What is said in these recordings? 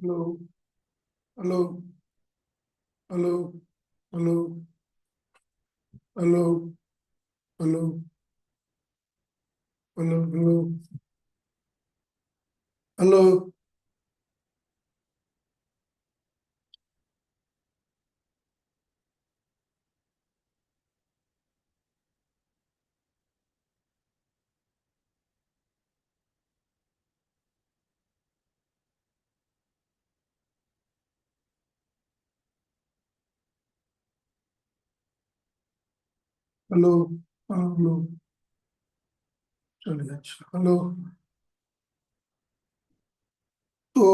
Hello. Hello. Hello. Hello. Hello. Hello. Hello. Hello. Hello. Hello. हाँ, hello. चलिए, अच्छा, hello. तो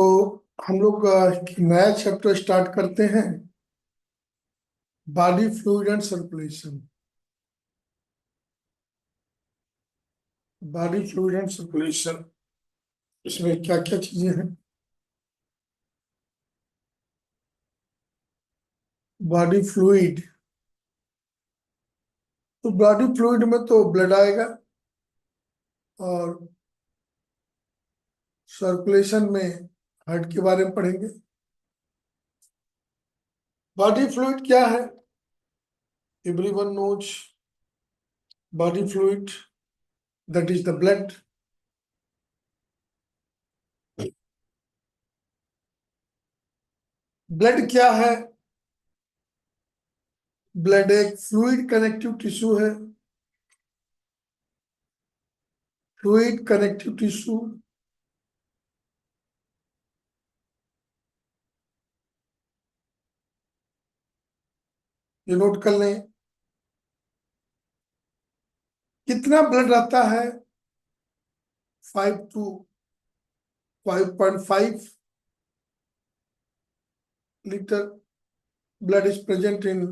हम लोग एक नया चैप्टर स्टार्ट करते हैं। Body fluid and circulation. Body fluid and circulation, इसमें क्या क्या चीजें हैं? बॉडी फ्लूइड, तो बॉडी फ्लूइड में तो ब्लड आएगा, और सर्कुलेशन में हार्ट के बारे में पढ़ेंगे। बॉडी फ्लूइड क्या है? Everyone knows body fluid, that is the blood. Blood क्या है? ब्लड एक फ्लूइड कनेक्टिव टिश्यू है। फ्लूइड कनेक्टिव टिश्यू, ये नोट कर लें। कितना ब्लड रहता है? 5 to 5.5 litre blood is present in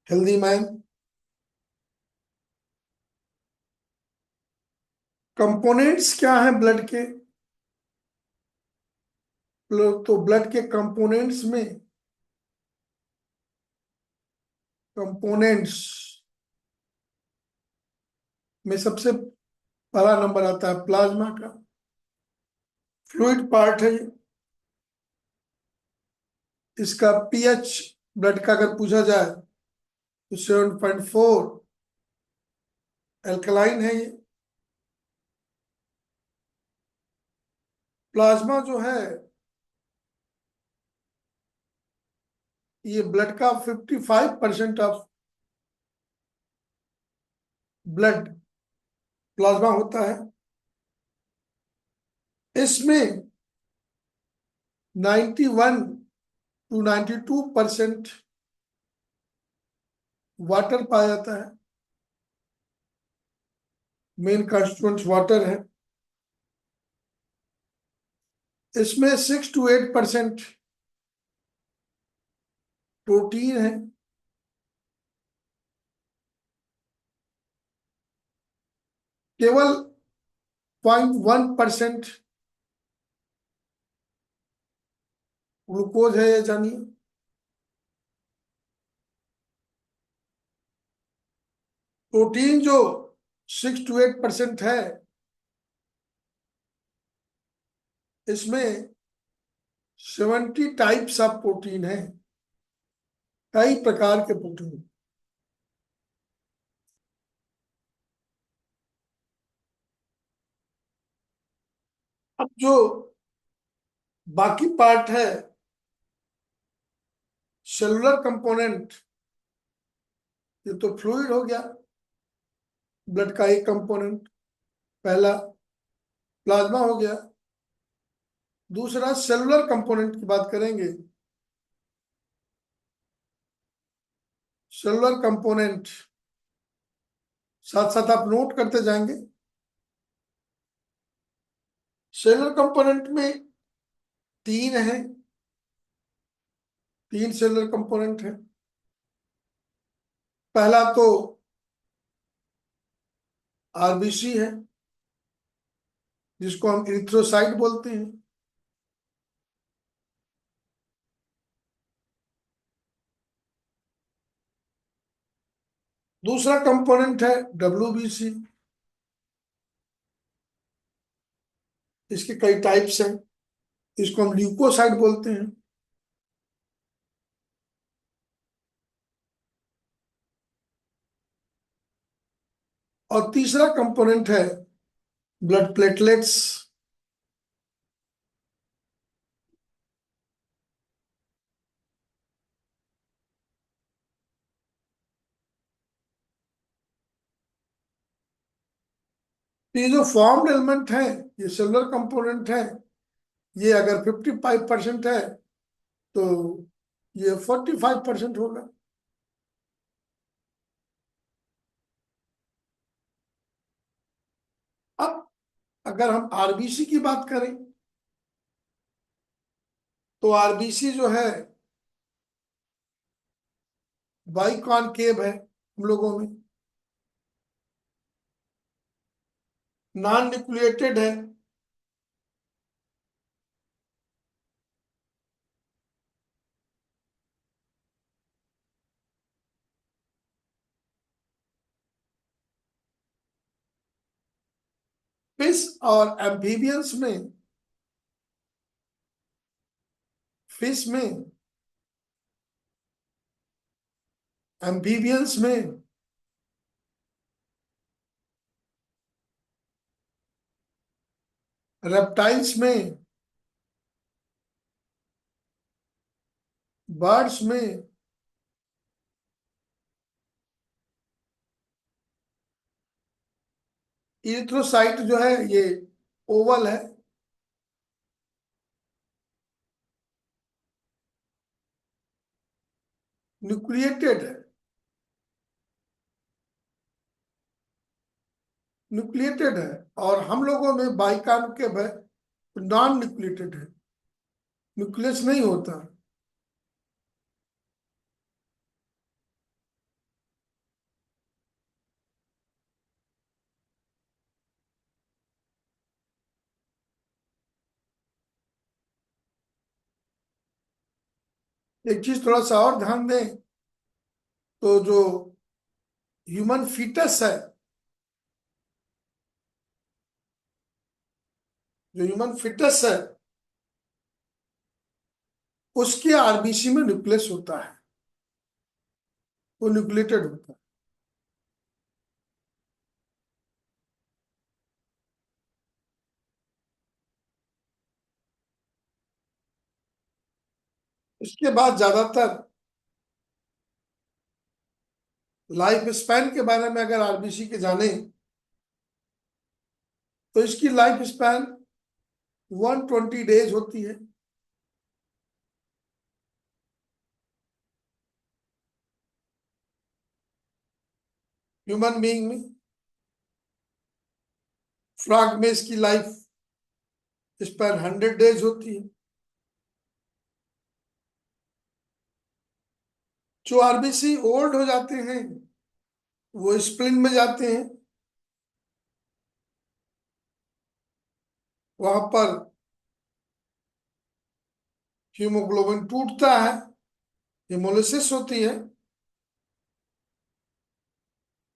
healthy man. Components क्या है ब्लड के? तो ब्लड के कंपोनेंट्स में सबसे पहला नंबर आता है प्लाज्मा का। फ्लूइड पार्ट है ये। इसका पीएच ब्लड का अगर पूछा जाए तो 7.4 एल्कलाइन है ये। प्लाज्मा जो है, ये ब्लड का 55% ऑफ ब्लड प्लाज्मा होता है। इसमें 91 to 92% वाटर पाया जाता है। मेन कॉन्स्टिट्यूएंट वाटर है। इसमें 6 to 8% प्रोटीन है। केवल 0.1% ग्लूकोज है, ये जानिए। प्रोटीन जो 6 to 8% है, इसमें 70 टाइप्स ऑफ प्रोटीन है। कई प्रकार के प्रोटीन। अब जो बाकी पार्ट है, सेलुलर कंपोनेंट, ये तो फ्लूइड हो गया, ब्लड का एक कंपोनेंट पहला। प्लाज्मा हो गया। दूसरा सेलुलर कंपोनेंट की बात करेंगे। सेलुलर कंपोनेंट साथ साथ आप नोट करते जाएंगे। सेलुलर कंपोनेंट में तीन है, तीन सेलुलर कंपोनेंट है। पहला तो आरबीसी है, जिसको हम इरिथ्रोसाइट बोलते हैं। दूसरा कंपोनेंट है डब्ल्यूबीसी। इसके कई टाइप्स हैं। इसको हम ल्यूकोसाइट बोलते हैं। और तीसरा कंपोनेंट है ब्लड प्लेटलेट्स। ये जो फॉर्म्ड एलिमेंट है, ये सेलुलर कंपोनेंट है, ये अगर 55% है तो ये 45% होगा। अब अगर हम आरबीसी की बात करें तो आरबीसी जो है बाइकॉनकेव है हम लोगों में, नॉन न्यूक्लिएटेड है। फिश और एम्फीबियंस में, फिश में, एम्फीबियंस में, रेप्टाइल्स में, बर्ड्स में, इरिथ्रोसाइट जो है ये ओवल है। न्यूक्लिएटेड है, न्यूक्लिएटेड है। और हम लोगों में बाइकॉनकेव है, नॉन न्यूक्लिएटेड है, न्यूक्लियस नहीं होता। एक चीज थोड़ा सा और ध्यान दें, तो जो ह्यूमन फीटस है, जो ह्यूमन फिटस है उसके आरबीसी में न्यूक्लियस होता है, वो न्यूक्लिएटेड होता है। इसके बाद ज्यादातर लाइफ स्पैन के बारे में अगर आरबीसी के जाने तो इसकी लाइफ स्पैन 120 डेज होती है। ह्यूमन बीइंग में, फ्रॉग में इसकी लाइफ स्पैन 100 डेज होती है। जो आरबीसी ओल्ड हो जाते हैं वो स्प्लिन में जाते हैं, वहां पर हीमोग्लोबिन टूटता है, हेमोलिसिस होती है।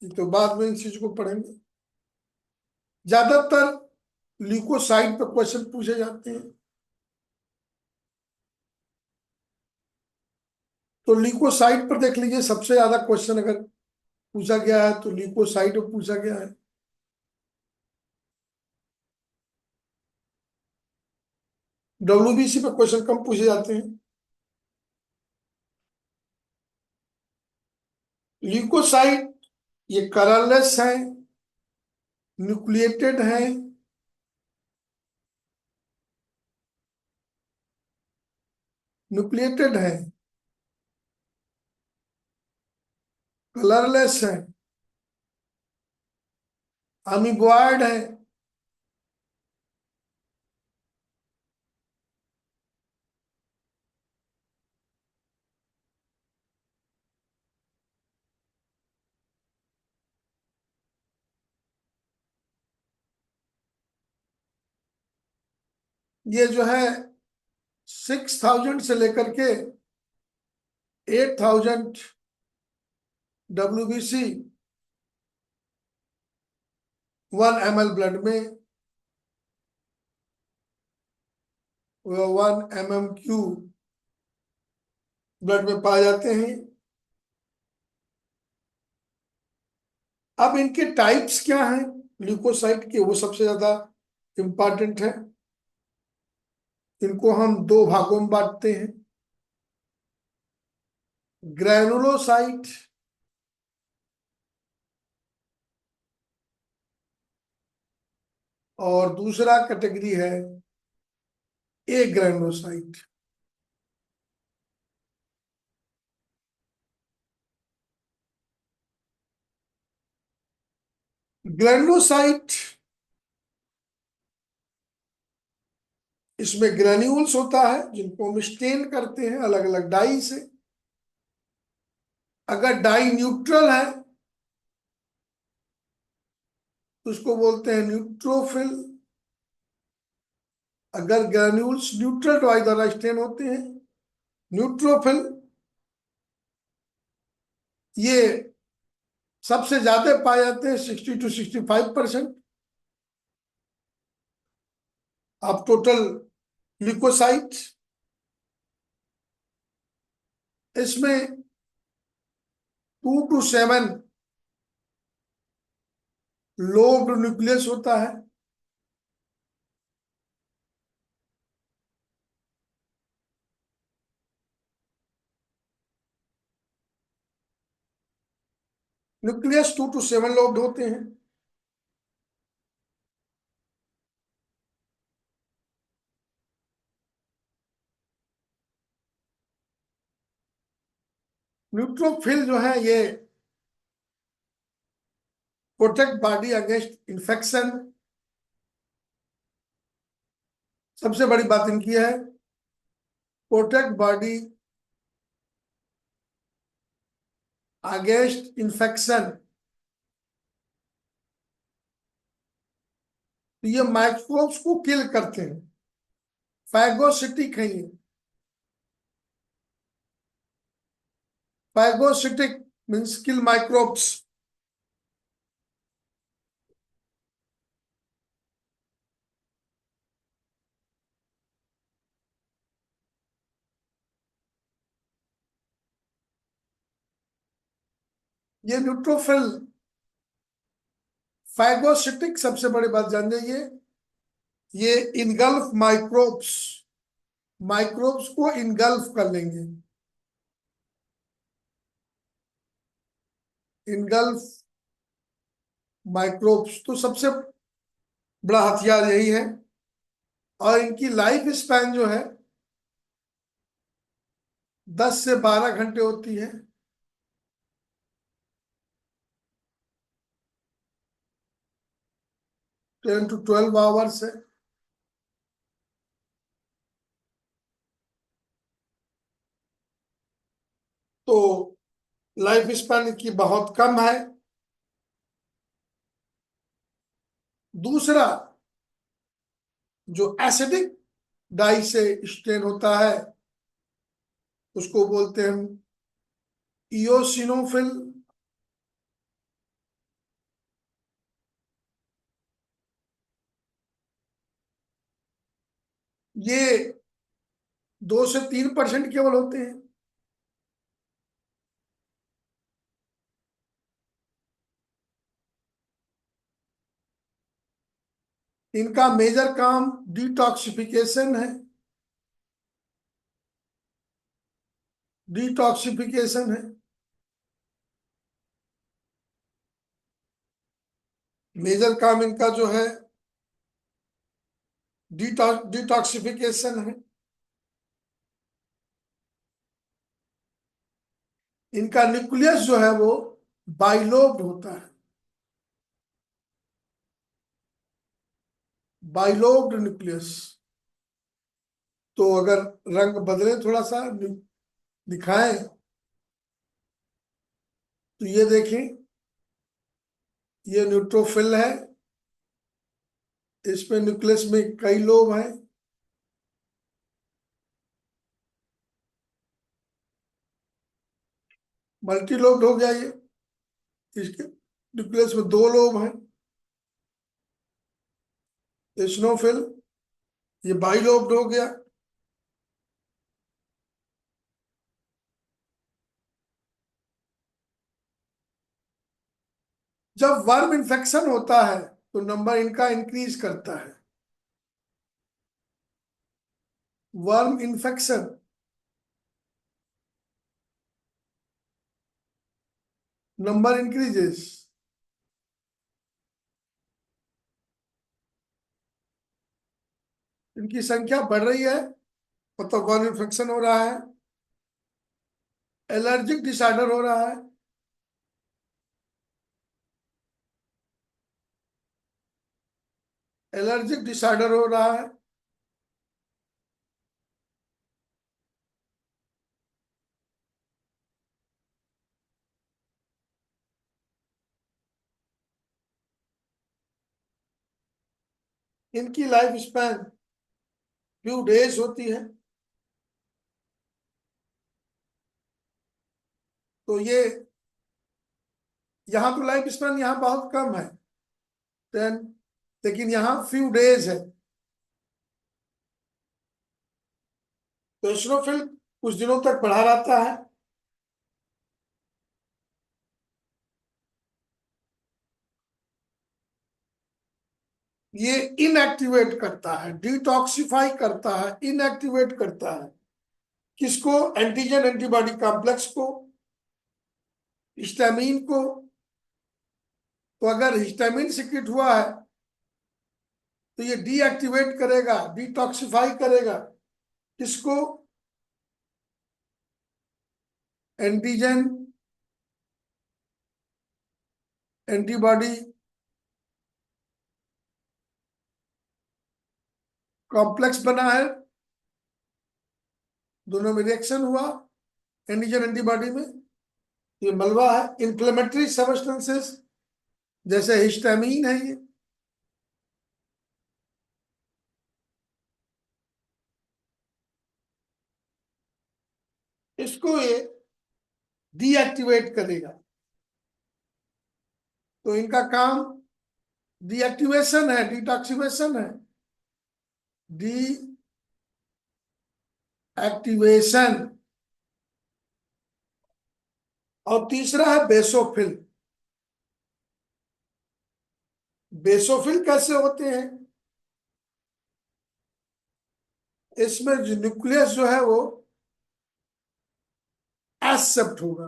ये तो बाद में इन चीज को पढ़ेंगे। ज्यादातर ल्यूकोसाइट पे क्वेश्चन पूछे जाते हैं। तो ल्यूकोसाइट पर देख लीजिए, सबसे ज्यादा क्वेश्चन अगर पूछा गया है तो ल्यूकोसाइट पर पूछा गया है। डब्ल्यूबीसी पे क्वेश्चन कम पूछे जाते हैं। ल्यूकोसाइट ये कलरलेस है, न्यूक्लिएटेड है, न्यूक्लिएटेड है, कलरलेस है, अमीबॉयड है। ये जो है 6000 से लेकर के 8000 डब्ल्यूबीसी 1 ml ब्लड में वह 1 mmQ ब्लड में पाए जाते हैं। अब इनके टाइप्स क्या हैं ल्यूकोसाइट के, वो सबसे ज्यादा इंपॉर्टेंट है। इनको हम दो भागों में बांटते हैं, ग्रैनुलोसाइट और दूसरा कैटेगरी है ए ग्रैनुलोसाइट। ग्रैनुलोसाइट, इसमें ग्रेन्यूल्स होता है जिनको हम स्टेन करते हैं अलग अलग डाई से। अगर डाई न्यूट्रल है तो उसको बोलते हैं न्यूट्रोफिल। अगर ग्रेन्यूल्स न्यूट्रल डाई द्वारा स्टेन होते हैं, न्यूट्रोफिल, ये सबसे ज्यादा पाए जाते हैं 60 to 65%। अब टोटल ल्यूकोसाइट, इसमें 2 to 7 लोब्ड न्यूक्लियस होता है। न्यूक्लियस 2 to 7 लोब्ड होते हैं। न्यूट्रोफिल जो है ये प्रोटेक्ट बॉडी अगेंस्ट इंफेक्शन। सबसे बड़ी बात इनकी है प्रोटेक्ट बॉडी अगेंस्ट इंफेक्शन। तो ये माइक्रोब्स को किल करते हैं, फैगोसिटिक है ये। फैगोसिटिक मीन्स किल माइक्रोब्स। ये न्यूट्रोफिल फैगोसिटिक, सबसे बड़ी बात जान जाइए, ये इनगल्फ माइक्रोब्स, माइक्रोब्स को इनगल्फ कर लेंगे। इनगल्फ माइक्रोब्स तो सबसे बड़ा हथियार यही है। और इनकी लाइफ स्पैन जो है 10 से 12 घंटे होती है। 10 to 12 आवर्स है। तो लाइफ स्पैन की बहुत कम है। दूसरा, जो एसिडिक डाई से स्टेन होता है उसको बोलते हैं हम इओसिनोफिल। ये 2 से 3% केवल होते हैं। इनका मेजर काम डिटॉक्सिफिकेशन है, डिटॉक्सिफिकेशन है। मेजर काम इनका जो है डिटॉक्सिफिकेशन है। इनका न्यूक्लियस जो है वो बाइलोब्ड होता है, बाइलोब्ड न्यूक्लियस। तो अगर रंग बदले थोड़ा सा दिखाएं तो ये देखें, ये न्यूट्रोफिल है, इसमें न्यूक्लियस में कई लोब हैं। मल्टी लोब्ड हो गया ये, इसके न्यूक्लियस में 2 लोब हैं। एसिनोफिल ये बाइलोब्ड हो गया। जब वर्म इन्फेक्शन होता है तो नंबर इनका इंक्रीज करता है। Worm infection, number increases. इनकी संख्या बढ़ रही है, मतलब वर्म इन्फेक्शन हो रहा है। एलर्जिक डिसऑर्डर हो रहा है। एलर्जिक डिसऑर्डर हो रहा है। इनकी लाइफ स्पैन फ्यू डेज होती है। तो ये यहाँ तो लाइफ स्पैन यहाँ बहुत कम है 10, लेकिन यहाँ फ्यू डेज है। तो एसिनोफिल कुछ दिनों तक बढ़ा रहता है। ये इनएक्टिवेट करता है, डिटॉक्सिफाई करता है, इनएक्टिवेट करता है। किसको? एंटीजन एंटीबॉडी कॉम्प्लेक्स को, हिस्टामिन को। तो अगर हिस्टामिन सिक्रेट हुआ है तो ये डीएक्टिवेट करेगा, डिटॉक्सिफाई करेगा। किसको? एंटीजन एंटीबॉडी कॉम्प्लेक्स बना है, दोनों में रिएक्शन हुआ एंटीजन एंटीबॉडी में। ये मलबा है। इंफ्लेमेटरी सबस्टेंसेस जैसे हिस्टामिन है, ये इसको ये डीएक्टिवेट करेगा। तो इनका काम डीएक्टिवेशन है, डिटॉक्सिवेशन है। डीएक्टिवेशन। और तीसरा है बेसोफिल। बेसोफिल कैसे होते हैं? इसमें जो न्यूक्लियस जो है वो एक्सेप्ट होगा।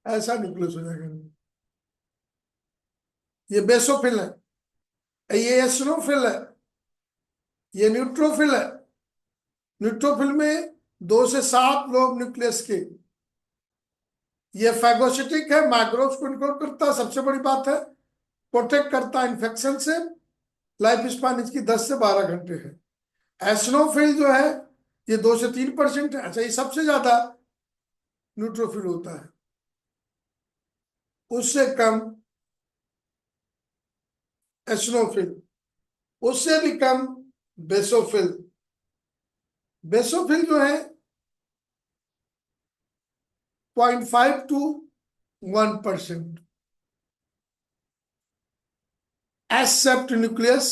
ऐसा न्यूक्लियस हो जाएगा। ये बेसोफिल है। ये एसिनोफिल है। ये न्यूट्रोफिल है। न्यूट्रोफिल में 2 से 7 लोग न्यूक्लियस के। ये फैगोसिटिक है, माइक्रोब्स को कंट्रोल करता है, सबसे बड़ी बात है। प्रोटेक्ट करता है इन्फेक्शन से। लाइफ स्पान इसकी 10 से 12 घंटे है। एसिनोफिल जो है ये 2 से 3% है। अच्छा, ये सबसे ज्यादा न्यूट्रोफिल होता है, उससे कम एसिनोफिल, उससे भी कम बेसोफिल। बेसोफिल जो है 0.5 to 1%। Except nucleus,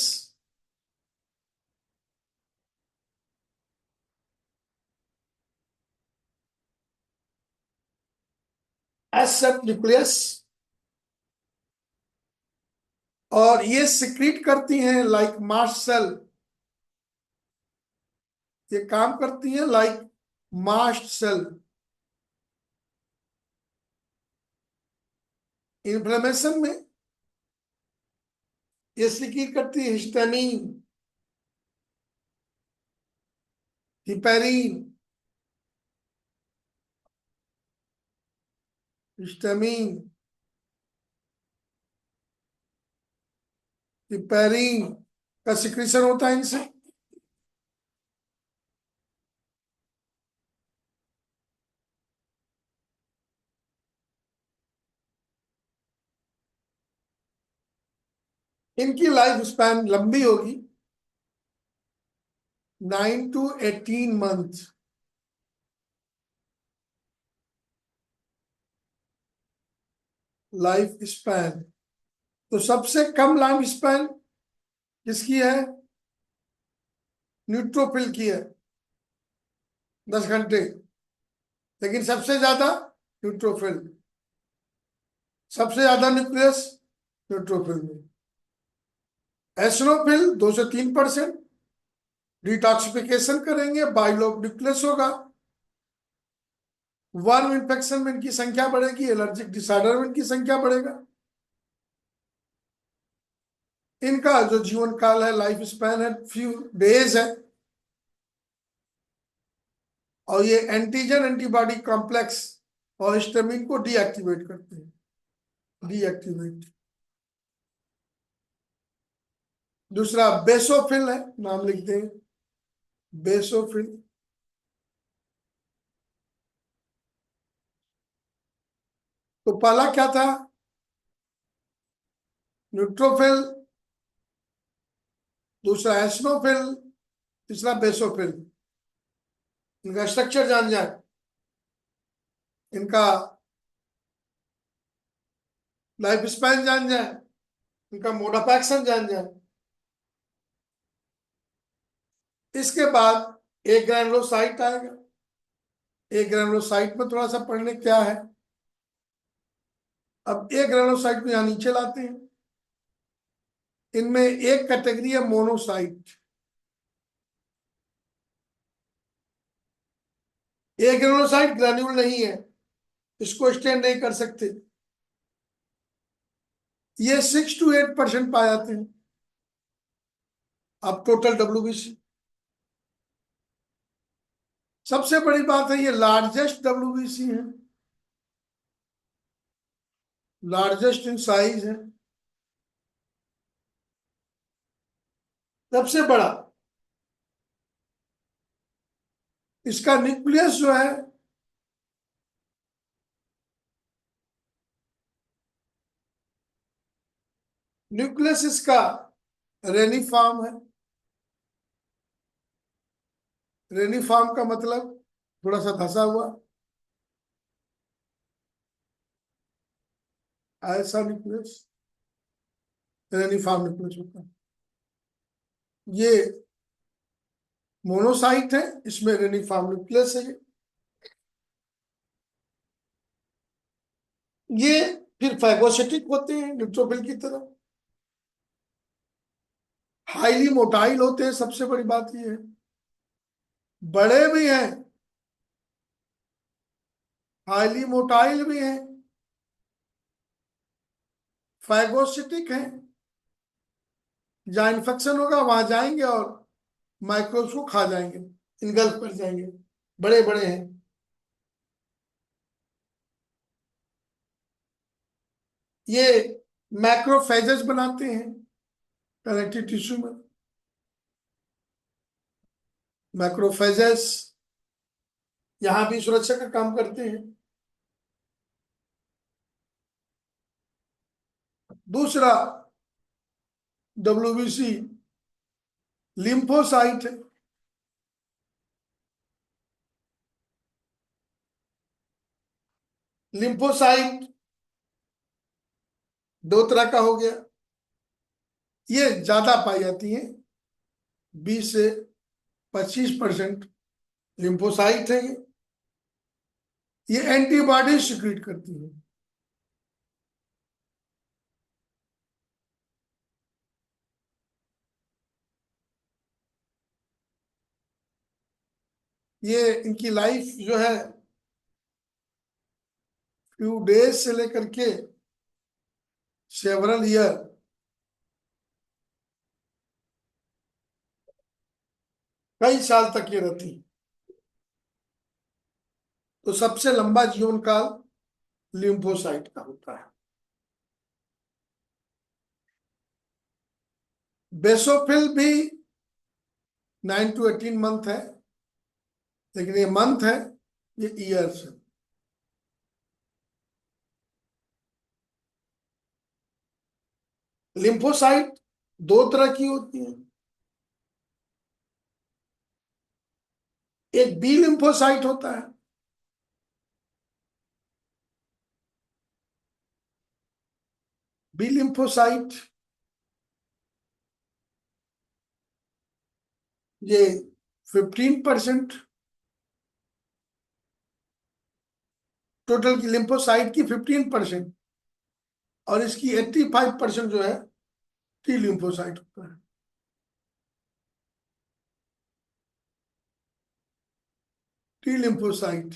except nucleus. और ये सिक्रीट करती हैं लाइक मास्ट सेल। ये काम करती हैं लाइक मास्ट सेल। इन्फ्लेमेशन में ये सिक्रीट करती है हिस्टामिन, हिपेरिन, हिस्टामिन, हिपेरिन का सिक्रीशन होता है इनसे। इनकी लाइफ स्पैन लंबी होगी, 9 to 18 मंथ लाइफ स्पैन। तो सबसे कम लाइफ स्पैन किसकी है? न्यूट्रोफिल की है। 10 घंटे। लेकिन सबसे ज्यादा न्यूट्रोफिल, सबसे ज्यादा न्यूक्लियस न्यूट्रोफिल में। एसिनोफिल 2 से 3%। डिटॉक्सिफिकेशन करेंगे, बाइल ऑफ न्यूक्लियस होगा, वर्म इन्फेक्शन में इनकी संख्या बढ़ेगी, एलर्जिक डिसऑर्डर में इनकी संख्या बढ़ेगा। इनका जो जीवन काल है, लाइफ स्पैन है, फ्यू डेज है। और ये एंटीजन एंटीबॉडी कॉम्प्लेक्स और हिस्टामिन को डीएक्टिवेट करते हैं। डीएक्टिवेट। दूसरा बेसोफिल है, नाम लिखते हैं, बेसोफिल। तो पहला क्या था? न्यूट्रोफिल, दूसरा एसिनोफिल, तीसरा बेसोफिल। इनका स्ट्रक्चर जान जाए, इनका लाइफ स्पैन जान जाए, इनका मोड ऑफ एक्शन जान जाए। इसके बाद एक ग्रैनुलोसाइट आएगा। एक ग्रैनुलोसाइट में थोड़ा सा पढ़ने क्या है। अब एक ग्रैनुलोसाइट को यहां नीचे लाते हैं। इनमें एक कैटेगरी है मोनोसाइट। एक ग्रैनुलोसाइट ग्रैन्यूल नहीं है, इसको स्टेन नहीं कर सकते। ये 6 to 8% पाए जाते हैं। अब टोटल डब्ल्यूबीसी, सबसे बड़ी बात है ये लार्जेस्ट डब्ल्यूबीसी है, लार्जेस्ट इन साइज है, सबसे बड़ा। इसका न्यूक्लियस जो है न्यूक्लियस इसका रेनिफॉर्म है। रेनिफॉर्म का मतलब थोड़ा सा धसा हुआ, ऐसा न्यूक्लियस रेनिफॉर्म न्यूक्लियस होता है। ये मोनोसाइट है, इसमें रेनिफॉर्म न्यूक्लियस है। ये फिर फैगोसिटिक होते हैं न्यूट्रोफिल की तरह, हाईली मोटाइल होते हैं, सबसे बड़ी बात ये है। बड़े भी हैं, हाईली मोटाइल भी हैं, फैगोसिटिक हैं। जहां इन्फेक्शन होगा वहां जाएंगे और माइक्रोब्स को खा जाएंगे, इनगल्फ कर जाएंगे। बड़े बड़े हैं। ये मैक्रोफेजेस बनाते हैं कनेक्टिव टिश्यू में। मैक्रोफेजेस यहां भी सुरक्षा का काम करते हैं। दूसरा डब्ल्यूबीसी लिम्फोसाइट है। लिम्फोसाइट दो तरह का हो गया। ये ज्यादा पाई जाती है, 20 से 25% लिम्फोसाइट है। ये एंटीबॉडी सिक्रीट करती है। ये इनकी लाइफ जो है फ्यू डेज से लेकर के सेवरल ईयर, कई साल तक ये रहती। तो सबसे लंबा जीवन काल लिम्फोसाइट का होता है। बेसोफिल भी 9 to 18 मंथ है, लेकिन ये मंथ है, ये ईयर्स है। लिम्फोसाइट दो तरह की होती है। एक बी लिम्फोसाइट होता है। बी लिम्फोसाइट ये 15% टोटल की लिम्फोसाइट की 15%, और इसकी 85% जो है टी लिम्फोसाइट होता है। T lymphocyte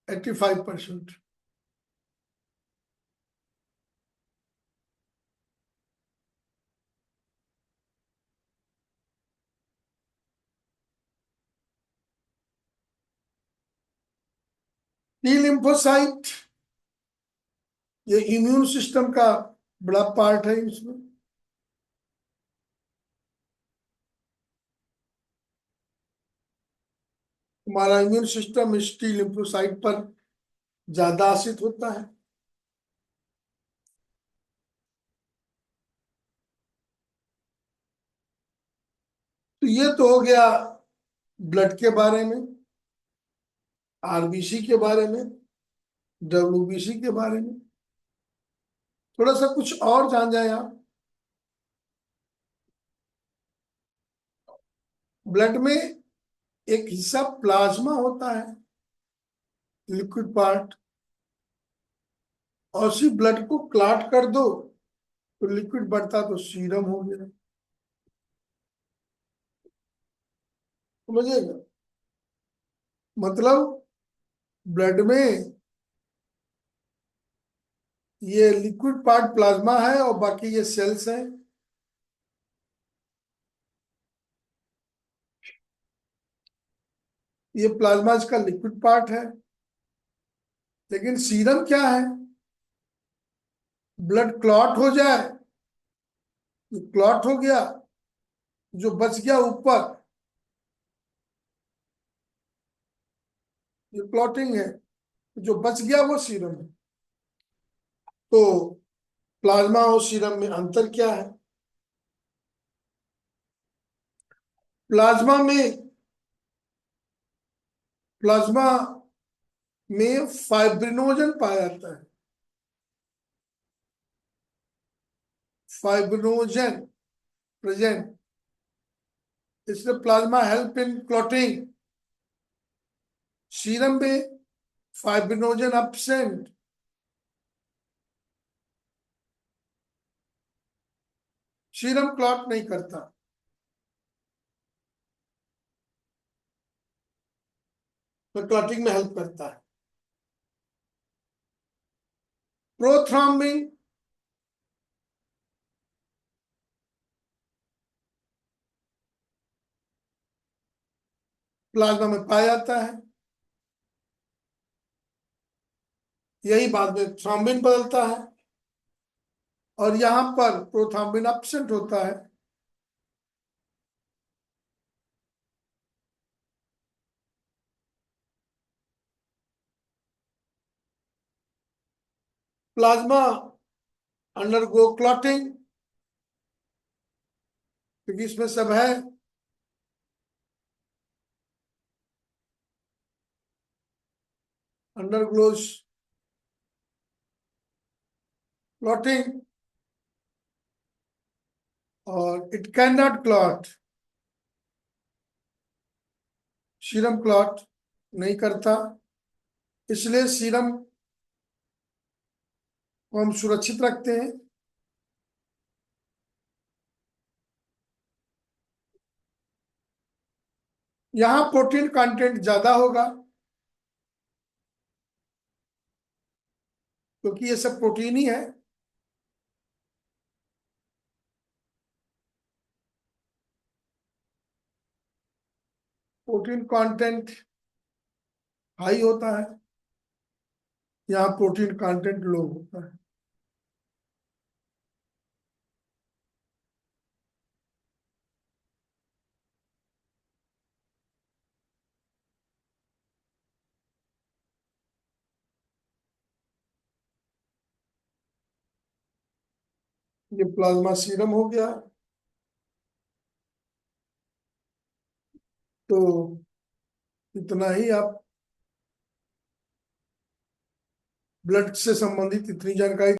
85%। टी लिम्फोसाइट ये इम्यून सिस्टम का बड़ा पार्ट है इसमें। हमारा इम्यून सिस्टम इस टी लिम्फोसाइट पर ज्यादा आश्रित होता है। तो ये तो हो गया ब्लड के बारे में, आरबीसी के बारे में, डब्ल्यूबीसी के बारे में। थोड़ा सा कुछ और जान जाए आप। ब्लड में एक हिस्सा प्लाज्मा होता है, लिक्विड पार्ट, और उसी ब्लड को क्लॉट कर दो तो लिक्विड बढ़ता तो सीरम हो गया। समझिएगा, मतलब ब्लड में ये लिक्विड पार्ट प्लाज्मा है और बाकी ये सेल्स हैं। ये प्लाज्मा इसका लिक्विड पार्ट है। लेकिन सीरम क्या है? ब्लड क्लॉट हो जाए, क्लॉट हो गया, जो बच गया ऊपर, ये क्लॉटिंग है, जो बच गया वो सीरम है। तो प्लाज्मा और सीरम में अंतर क्या है? प्लाज्मा में प्लाज्मा में फाइब्रिनोजन पाया जाता है। फाइब्रिनोजन प्रेजेंट, इसलिए plasma help in clotting. Serum में फाइब्रिनोजन एब्सेंट, सीरम क्लॉट नहीं करता, तो क्लॉटिंग में हेल्प करता है। प्रोथ्रॉम्बिन प्लाज्मा में पाया जाता है, यही बाद में थ्रोम्बिन बदलता है, और यहां पर प्रोथ्रॉम्बिन एब्सेंट होता है। प्लाज्मा अंडरगो क्लॉटिंग, क्योंकि इसमें सब है। अंडरग्लोज क्लॉटिंग, और it can not clot, serum clot नहीं करता। इसलिए सीरम को हम सुरक्षित रखते हैं। यहां प्रोटीन कंटेंट ज्यादा होगा, क्योंकि ये सब प्रोटीन ही है। प्रोटीन कंटेंट हाई होता है, यहाँ प्रोटीन कंटेंट लो होता है। ये प्लाज्मा सीरम हो गया। तो इतना ही आप ब्लड से संबंधित इतनी जानकारी